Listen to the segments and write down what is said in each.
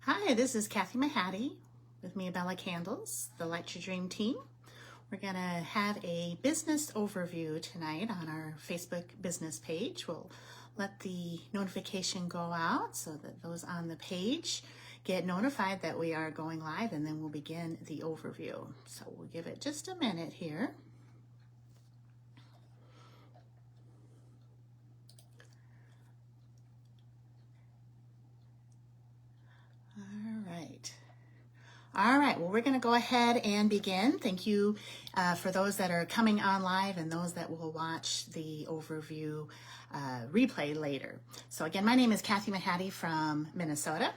Hi, this is Kathy Mahady with Mia Bella Candles, the Light Your Dream team. We're going to have a business overview tonight on our Facebook business page. We'll let the notification go out so that those on the page get notified that we are going live, and then we'll begin the overview. So we'll give it just a minute here. All right, well, we're going to go ahead and begin. Thank you for those that are coming on live and those that will watch the overview replay later. So again, my name is Kathy Mahady from Minnesota,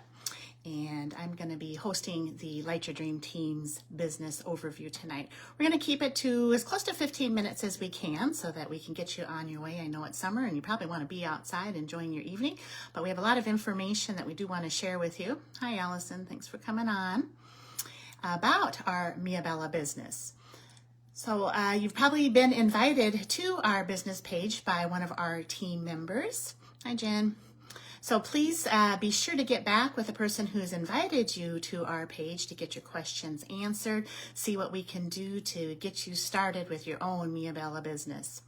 and I'm going to be hosting the Light Your Dream team's business overview tonight. We're going to keep it to as close to 15 minutes as we can so that we can get you on your way. I know it's summer and you probably want to be outside enjoying your evening, but we have a lot of information that we do want to share with you. Hi, Allison. Thanks for coming on. About our Mia Bella business. So you've probably been invited to our business page by one of our team members. Hi, Jen. So please be sure to get back with the person who's invited you to our page to get your questions answered, see what we can do to get you started with your own Mia Bella business.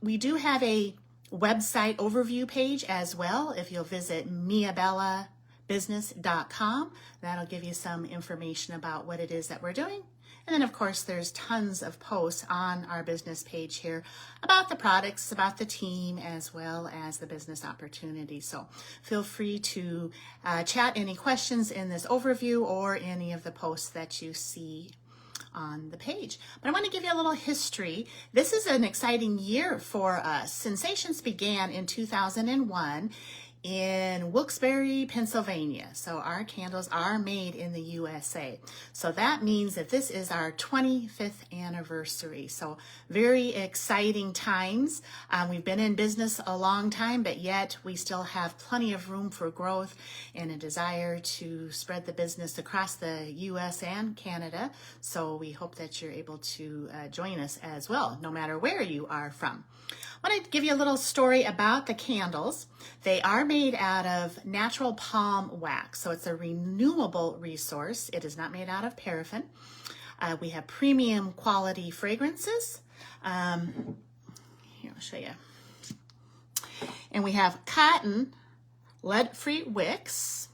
We do have a website overview page as well. If you'll visit miabellabusiness.com, that'll give you some information about what it is that we're doing. And then of course there's tons of posts on our business page here about the products, about the team, as well as the business opportunity. So feel free to chat any questions in this overview or any of the posts that you see on the page. But I want to give you a little history. This is an exciting year for us. Sensations began in 2001 in Wilkes-Barre, Pennsylvania. So our candles are made in the USA. So that means that this is our 25th anniversary. So very exciting times. We've been in business a long time, but yet we still have plenty of room for growth and a desire to spread the business across the US and Canada. So we hope that you're able to join us as well, no matter where you are from. I want to give you a little story about the candles. They are made out of natural palm wax, so it's a renewable resource. It is not made out of paraffin. We have premium quality fragrances. Here, I'll show you. And we have cotton lead-free wicks,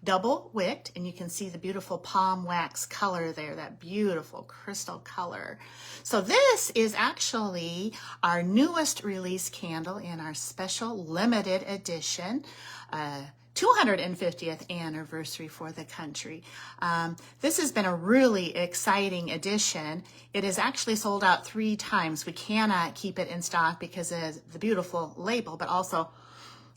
double wicked, and you can see the beautiful palm wax color there, that beautiful crystal color. So this is actually our newest release candle in our special limited edition, 250th anniversary for the country. This has been a really exciting edition. It is actually sold out 3 times. We cannot keep it in stock because of the beautiful label, but also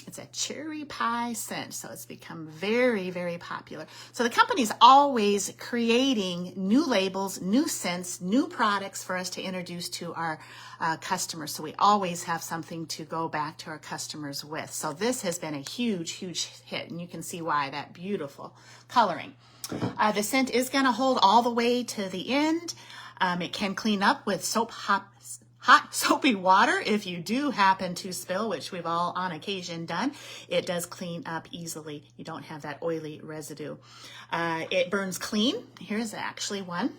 it's a cherry pie scent, so it's become very, very popular. So the company's always creating new labels, new scents, new products for us to introduce to our customers. So we always have something to go back to our customers with. So this has been a huge, huge hit, and you can see why, that beautiful coloring. The scent is going to hold all the way to the end. It can clean up with hot soapy water if you do happen to spill, which we've all on occasion done. It does clean up easily. You don't have that oily residue. It burns clean. Here's actually one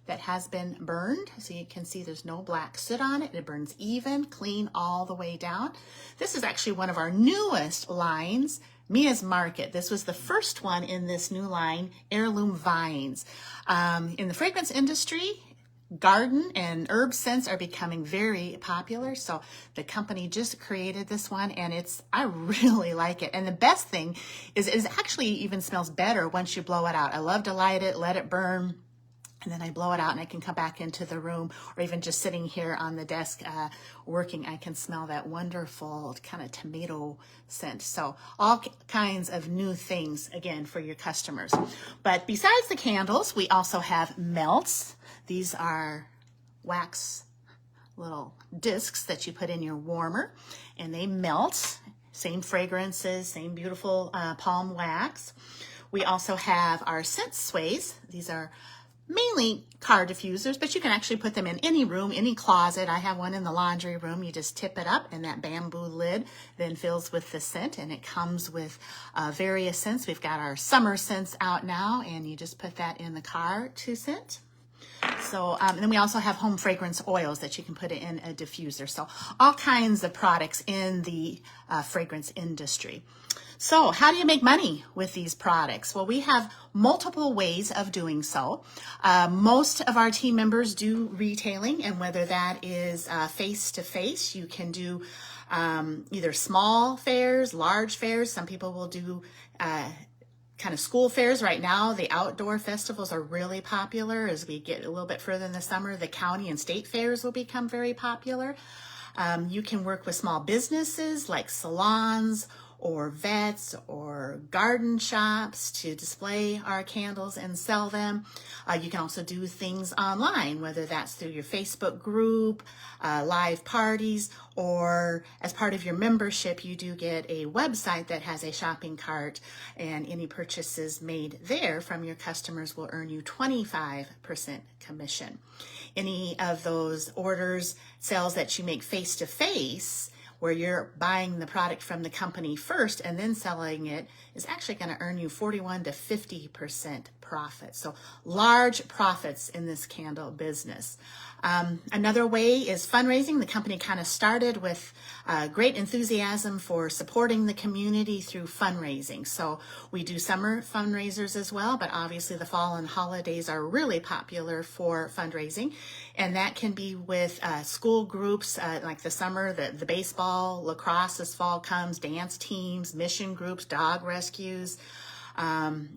that has been burned. So you can see there's no black soot on it. It burns even, clean all the way down. This is actually one of our newest lines, Mia's Market. This was the first one in this new line, Heirloom Vines. In the fragrance industry, garden and herb scents are becoming very popular. So the company just created this one, and I really like it. And the best thing is it actually even smells better once you blow it out. I love to light it, let it burn, and then I blow it out and I can come back into the room, or even just sitting here on the desk working, I can smell that wonderful kind of tomato scent. So all kinds of new things, again, for your customers. But besides the candles, we also have melts. These are wax little discs that you put in your warmer, and they melt. Same fragrances, same beautiful palm wax. We also have our scent sways. These are mainly car diffusers, but you can actually put them in any room, any closet. I have one in the laundry room. You just tip it up and that bamboo lid then fills with the scent, and it comes with various scents. We've got our summer scents out now, and you just put that in the car to scent. So, and then we also have home fragrance oils that you can put in a diffuser. So all kinds of products in the fragrance industry. So how do you make money with these products? Well, we have multiple ways of doing so. Most of our team members do retailing, and whether that is face-to-face, you can do either small fairs, large fairs. Some people will do kind of school fairs. Right now, the outdoor festivals are really popular. As we get a little bit further in the summer, the county and state fairs will become very popular. You can work with small businesses like salons or vets or garden shops to display our candles and sell them. You can also do things online, whether that's through your Facebook group, live parties, or as part of your membership, you do get a website that has a shopping cart, and any purchases made there from your customers will earn you 25% commission. Any of those orders, sales that you make face-to-face, where you're buying the product from the company first and then selling it, is actually going to earn you 41 to 50% profit. So large profits in this candle business. Another way is fundraising. The company kind of started with great enthusiasm for supporting the community through fundraising. So we do summer fundraisers as well, but obviously the fall and holidays are really popular for fundraising. And that can be with school groups, like the summer, the baseball, lacrosse as fall comes, dance teams, mission groups, dog rescues,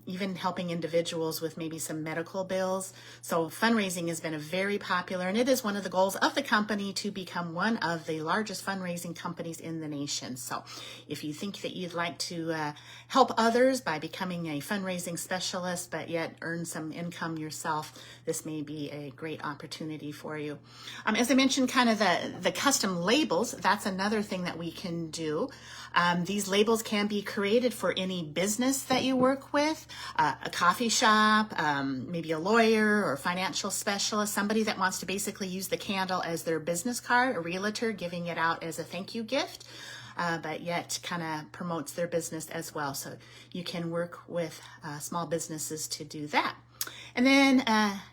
even helping individuals with maybe some medical bills. So fundraising has been a very popular, and it is one of the goals of the company to become one of the largest fundraising companies in the nation. So if you think that you'd like to help others by becoming a fundraising specialist, but yet earn some income yourself, this may be a great opportunity for you. As I mentioned, kind of the custom labels, that's another thing that we can do. These labels can be created for any business that you work with, a coffee shop, maybe a lawyer or financial specialist, somebody that wants to basically use the candle as their business card, a realtor giving it out as a thank you gift, but yet kind of promotes their business as well. So you can work with small businesses to do that. And then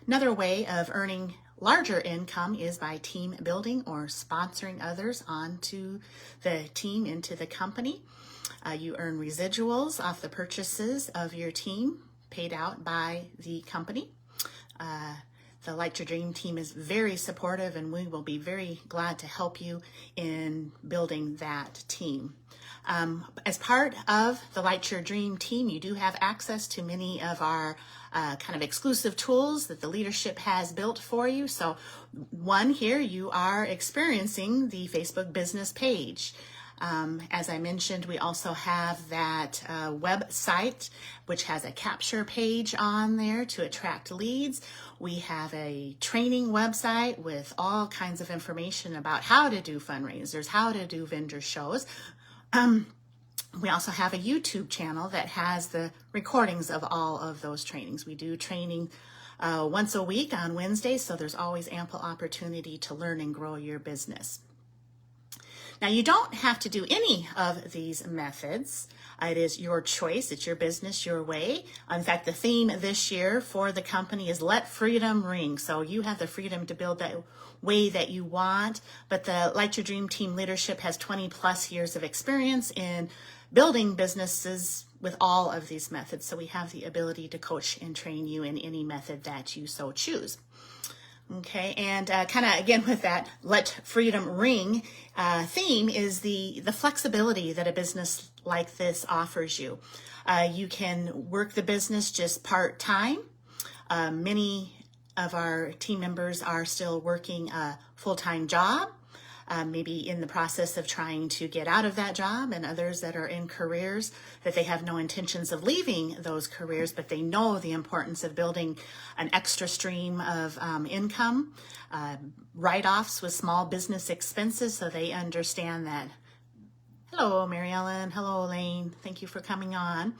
another way of earning larger income is by team building or sponsoring others onto the team, into the company. You earn residuals off the purchases of your team paid out by the company. The Light Your Dream team is very supportive, and we will be very glad to help you in building that team. As part of the Light Your Dream team, you do have access to many of our kind of exclusive tools that the leadership has built for you. So one here, you are experiencing the Facebook business page. As I mentioned, we also have that website, which has a capture page on there to attract leads. We have a training website with all kinds of information about how to do fundraisers, how to do vendor shows. We also have a YouTube channel that has the recordings of all of those trainings. We do training once a week on Wednesdays, so there's always ample opportunity to learn and grow your business. Now, you don't have to do any of these methods. It is your choice. It's your business, your way. In fact, the theme this year for the company is Let Freedom Ring. So you have the freedom to build that way that you want, but the Light Your Dream team leadership has 20 plus years of experience in building businesses with all of these methods. So we have the ability to coach and train you in any method that you so choose. Okay, and kind of again with that Let Freedom Ring theme is the flexibility that a business like this offers you. You can work the business just part-time. Many of our team members are still working a full-time job, maybe in the process of trying to get out of that job, and others that are in careers that they have no intentions of leaving those careers, but they know the importance of building an extra stream of income, write-offs with small business expenses, so they understand that. Hello, Mary Ellen. Hello, Elaine. Thank you for coming on.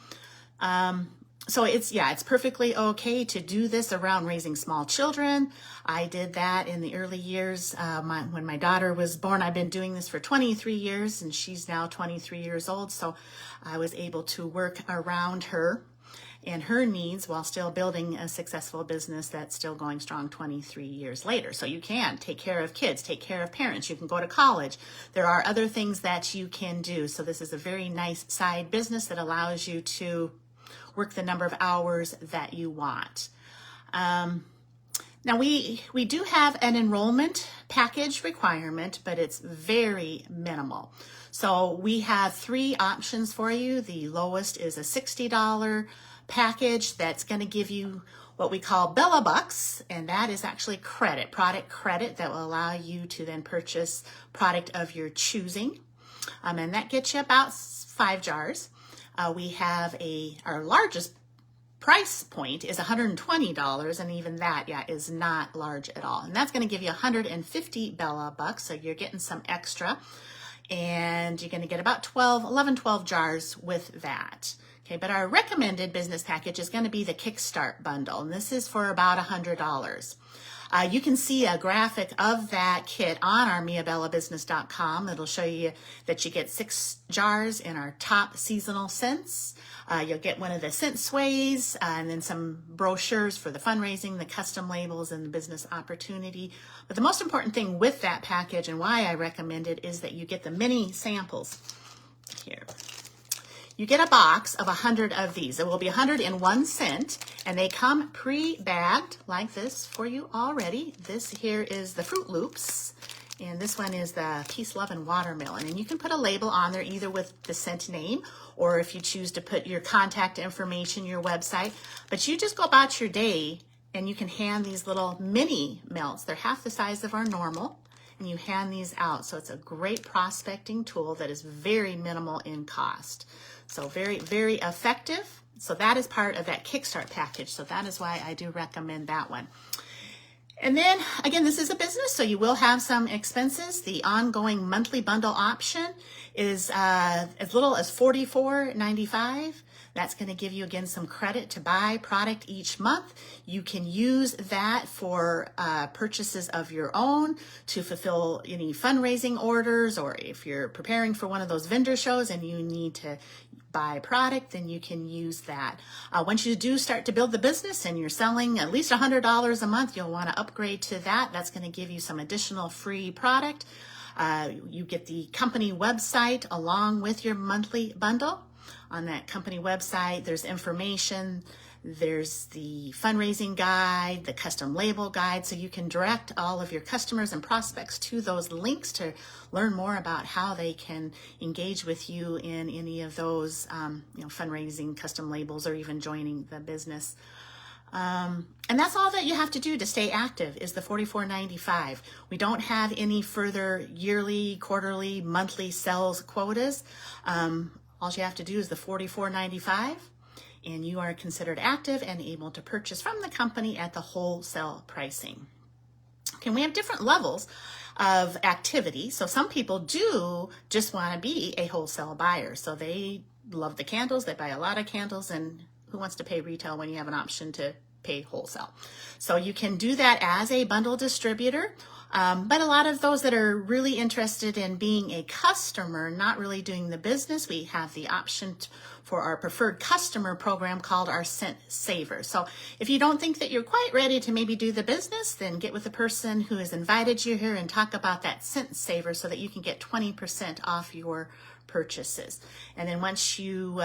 So it's perfectly okay to do this around raising small children. I did that in the early years. When my daughter was born, I've been doing this for 23 years, and she's now 23 years old. So I was able to work around her and her needs while still building a successful business that's still going strong 23 years later. So you can take care of kids, take care of parents. You can go to college. There are other things that you can do. So this is a very nice side business that allows you to work the number of hours that you want. Now we do have an enrollment package requirement, but it's very minimal. So we have 3 options for you. The lowest is a $60 package that's going to give you what we call Bella Bucks, and that is actually product credit that will allow you to then purchase product of your choosing. And that gets you about 5 jars. We have our largest price point is $120, and even that, is not large at all. And that's going to give you 150 Bella Bucks, so you're getting some extra, and you're going to get about 12 jars with that. Okay, but our recommended business package is going to be the Kickstart bundle, and this is for about $100. You can see a graphic of that kit on our miabellabusiness.com. It'll show you that you get 6 jars in our top seasonal scents. You'll get one of the scent sways, and then some brochures for the fundraising, the custom labels, and the business opportunity. But the most important thing with that package, and why I recommend it, is that you get the mini samples here. You get a box of 100 of these. There will be 101 scent, and they come pre-bagged like this for you already. This here is the Fruit Loops, and this one is the Peace, Love, and Watermelon. And you can put a label on there either with the scent name, or if you choose to put your contact information, your website. But you just go about your day, and you can hand these little mini melts. They're half the size of our normal, and you hand these out. So it's a great prospecting tool that is very minimal in cost. So very, very effective. So that is part of that Kickstart package. So that is why I do recommend that one. And then again, this is a business, so you will have some expenses. The ongoing monthly bundle option is as little as $44.95. That's going to give you, again, some credit to buy product each month. You can use that for purchases of your own to fulfill any fundraising orders, or if you're preparing for one of those vendor shows and you need to buy product, then you can use that. Once you do start to build the business and you're selling at least $100 a month, you'll want to upgrade to that. That's going to give you some additional free product. You get the company website along with your monthly bundle. On that company website, there's information, there's the fundraising guide, the custom label guide, so you can direct all of your customers and prospects to those links to learn more about how they can engage with you in any of those fundraising, custom labels, or even joining the business. And that's all that you have to do to stay active is the $44.95. We don't have any further yearly, quarterly, monthly sales quotas. All you have to do is the $44.95, and you are considered active and able to purchase from the company at the wholesale pricing. Okay, we have different levels of activity. So some people do just want to be a wholesale buyer. So they love the candles, they buy a lot of candles, and who wants to pay retail when you have an option to pay wholesale? So you can do that as a bundle distributor. But a lot of those that are really interested in being a customer, not really doing the business, we have the option for our preferred customer program called our Scent Saver. So if you don't think that you're quite ready to maybe do the business, then get with the person who has invited you here and talk about that Scent Saver so that you can get 20% off your purchases. And then once you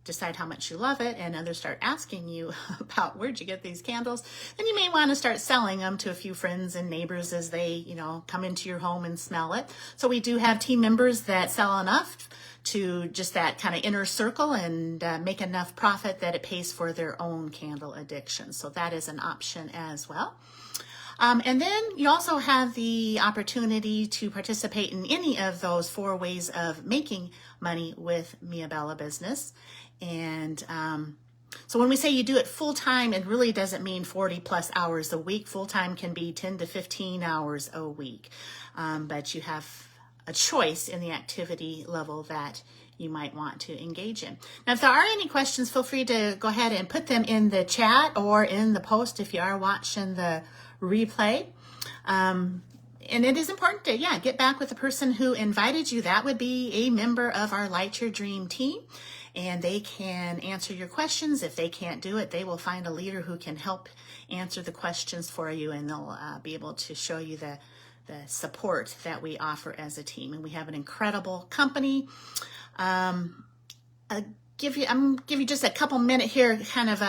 decide how much you love it and others start asking you about where'd you get these candles, then you may want to start selling them to a few friends and neighbors as they, come into your home and smell it. So we do have team members that sell enough to just that kind of inner circle and make enough profit that it pays for their own candle addiction. So that is an option as well. And then you also have the opportunity to participate in any of those 4 ways of making money with Mia Bella Business. And so when we say you do it full-time, it really doesn't mean 40 plus hours a week. Full-time can be 10 to 15 hours a week. But you have a choice in the activity level that you might want to engage in. Now, if there are any questions, feel free to go ahead and put them in the chat or in the post if you are watching the replay. And it is important to, get back with the person who invited you. That would be a member of our Light Your Dream team, and they can answer your questions. If they can't do it, they will find a leader who can help answer the questions for you, and they'll be able to show you the support that we offer as a team. And we have an incredible company. I'm give you just a couple minutes here, kind of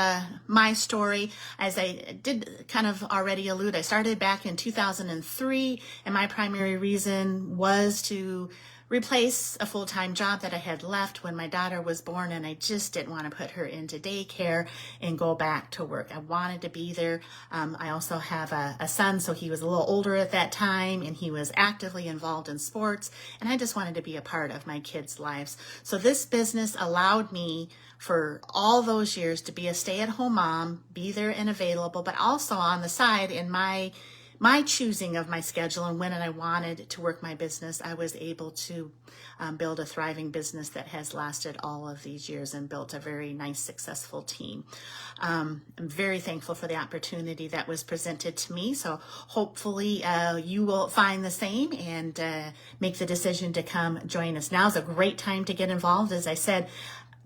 my story. As I did kind of already allude, I started back in 2003, and my primary reason was to replace a full-time job that I had left when my daughter was born, and I just didn't want to put her into daycare and go back to work. I wanted to be there. I also have a son, so he was a little older at that time, and he was actively involved in sports, and I just wanted to be a part of my kids' lives. So this business allowed me for all those years to be a stay-at-home mom, be there and available, but also on the side in my choosing of my schedule and when I wanted to work my business, I was able to build a thriving business that has lasted all of these years and built a very nice, successful team. I'm very thankful for the opportunity that was presented to me. So hopefully you will find the same and make the decision to come join us. Now is a great time to get involved. As I said,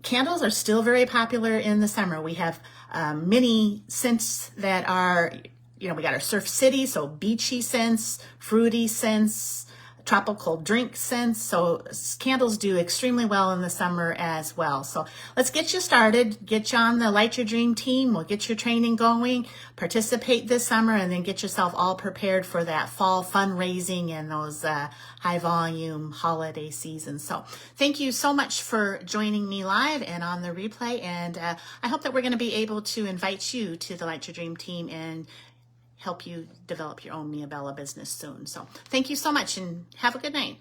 candles are still very popular in the summer. We have many scents that are, we got our Surf City, so beachy scents, fruity scents, tropical drink scents. So candles do extremely well in the summer as well. So let's get you started, get you on the Light Your Dream team. We'll get your training going, participate this summer, and then get yourself all prepared for that fall fundraising and those high volume holiday seasons. So thank you so much for joining me live and on the replay. And I hope that we're going to be able to invite you to the Light Your Dream team and help you develop your own Mia Bella business soon. So thank you so much and have a good night.